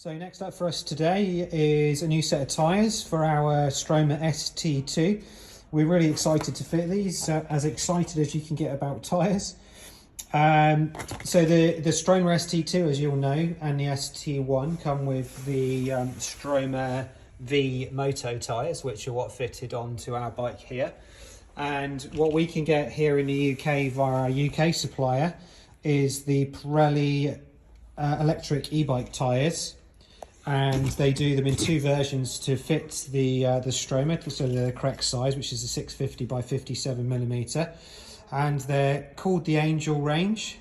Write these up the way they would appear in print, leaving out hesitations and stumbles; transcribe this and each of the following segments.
So next up for us today is a new set of tyres for our Stromer ST2. We're really excited to fit these, as excited as you can get about tyres. So the Stromer ST2, as you'll know, and the ST1 come with the Stromer V Moto tyres, which are what fitted onto our bike here. And what we can get here in the UK via our UK supplier is the Pirelli electric eBike tyres. And they do them in two versions to fit the Stromer, so they're the correct size, which is a 650 by 57mm, and they're called the Angel range.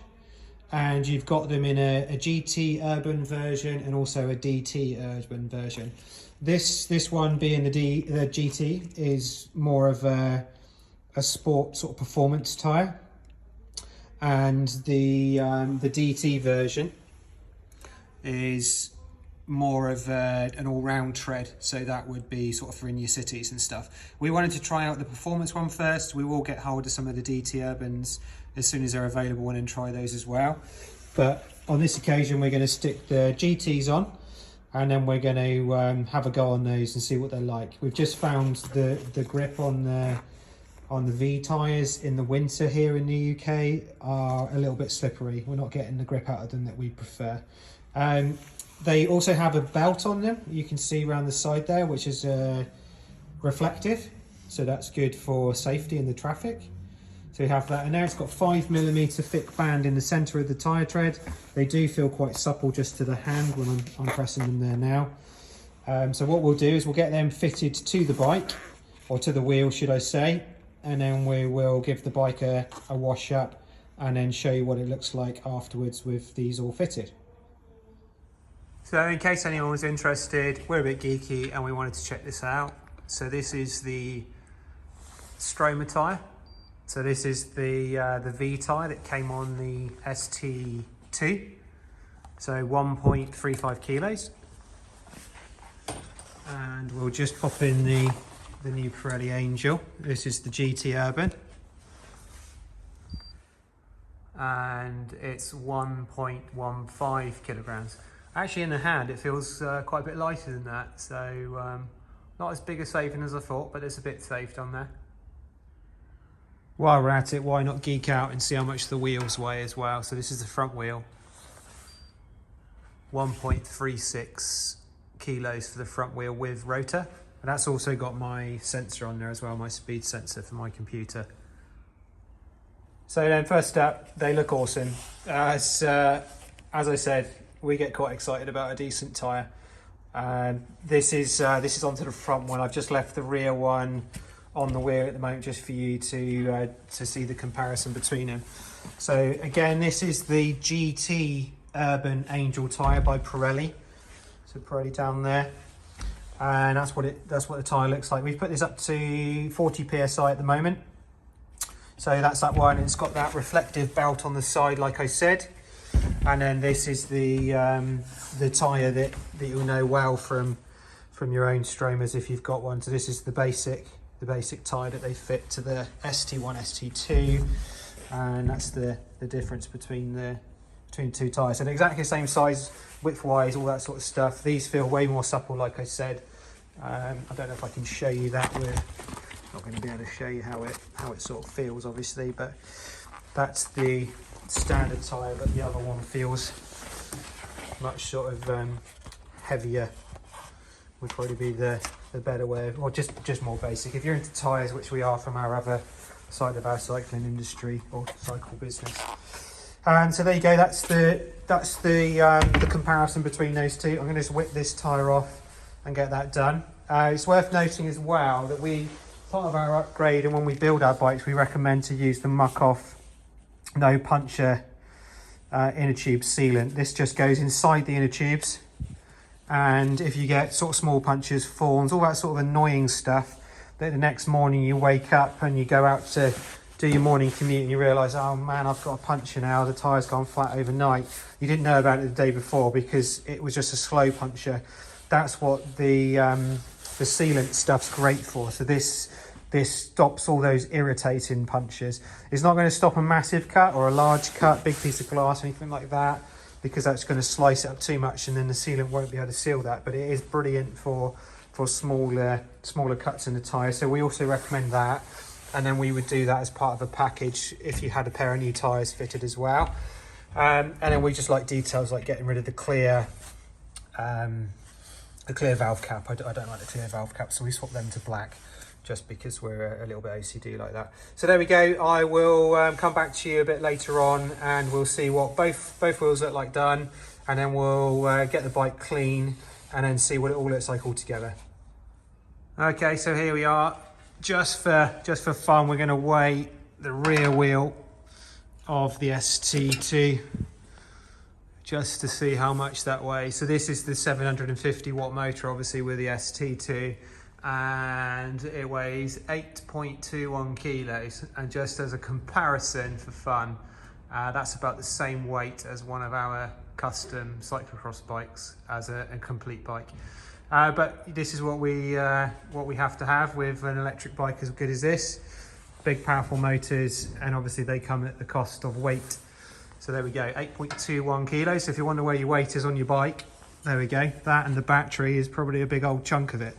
And you've got them in a GT Urban version and also a DT Urban version. This one, being the GT, is more of a sport sort of performance tyre, and the DT version is more of an all-round tread, so that would be sort of for in your cities and stuff. We wanted to try out the performance one first. We will get hold of some of the DT Urbans as soon as they're available and then try those as well. But on this occasion we're going to stick the GTs on, and then we're going to have a go on those and see what they're like. We've just found the grip on the V tyres in the winter here in the UK are a little bit slippery. We're not getting the grip out of them that we prefer. They also have a belt on them, you can see around the side there, which is reflective, so that's good for safety in the traffic. So you have that, and now it's got 5mm thick band in the centre of the tyre tread. They do feel quite supple just to the hand when I'm pressing them there now. So what we'll do is we'll get them fitted to the bike, or to the wheel should I say, and then we will give the bike a wash up and then show you what it looks like afterwards with these all fitted. So in case anyone was interested, we're a bit geeky and we wanted to check this out. So this is the Stromer tyre. So this is the V tyre that came on the ST2. So 1.35 kilos. And we'll just pop in the new Pirelli Angel. This is the GT Urban. And it's 1.15 kilograms. Actually in the hand it feels quite a bit lighter than that, so not as big a saving as I thought, but there's a bit saved on there. While we're at it, why not geek out and see how much the wheels weigh as well. So this is the front wheel, 1.36 kilos for the front wheel with rotor, and that's also got my sensor on there as well, my speed sensor for my computer. So then first up, they look awesome. As I said, we get quite excited about a decent tyre. This is onto the front one. I've just left the rear one on the wheel at the moment just for you to see the comparison between them. So again, this is the GT Urban Angel tyre by Pirelli. So Pirelli down there, and that's what the tyre looks like. We've put this up to 40 psi at the moment. So that's that one. It's got that reflective belt on the side, like I said. And then this is the tyre that you'll know well from your own Stromers if you've got one. So this is the basic tyre that they fit to the ST1, ST2, and that's the difference between the two tyres. So they're exactly the same size, width-wise, all that sort of stuff. These feel way more supple, like I said. I don't know if I can show you that. We're not going to be able to show you how it sort of feels, obviously, but that's the standard tyre, but the other one feels much sort of heavier, would probably be the better way of, or just more basic. If you're into tyres, which we are from our other side of our cycling industry or cycle business. And so there you go, that's the comparison between those two. I'm going to just whip this tyre off and get that done. It's worth noting as well that part of our upgrade, and when we build our bikes, we recommend to use the muck off no puncture inner tube sealant. This just goes inside the inner tubes, and if you get sort of small punctures, forms, all that sort of annoying stuff, that the next morning you wake up and you go out to do your morning commute and you realise, oh man, I've got a puncture now, the tyre's gone flat overnight. You didn't know about it the day before because it was just a slow puncture. That's what the sealant stuff's great for. So this stops all those irritating punctures. It's not going to stop a massive cut or a large cut, big piece of glass, anything like that. because that's going to slice it up too much, and then the sealant won't be able to seal that. But it is brilliant for smaller cuts in the tyre, so we also recommend that. And then we would do that as part of a package if you had a pair of new tyres fitted as well. And then we just like details like getting rid of the clear valve cap. I don't like the clear valve cap, so we swap them to black just because we're a little bit OCD like that. So there we go. I will come back to you a bit later on, and we'll see what both wheels look like done, and then we'll get the bike clean and then see what it all looks like all together. Okay, so here we are. Just for fun, we're going to weigh the rear wheel of the ST2 just to see how much that weighs. So this is the 750 watt motor, obviously, with the ST2, and it weighs 8.21 kilos. And just as a comparison for fun, that's about the same weight as one of our custom cyclocross bikes as a complete bike. But this is what we have to have with an electric bike as good as this. Big powerful motors, and obviously they come at the cost of weight. So there we go, 8.21 kilos. So if you wonder where your weight is on your bike, there we go. That and the battery is probably a big old chunk of it.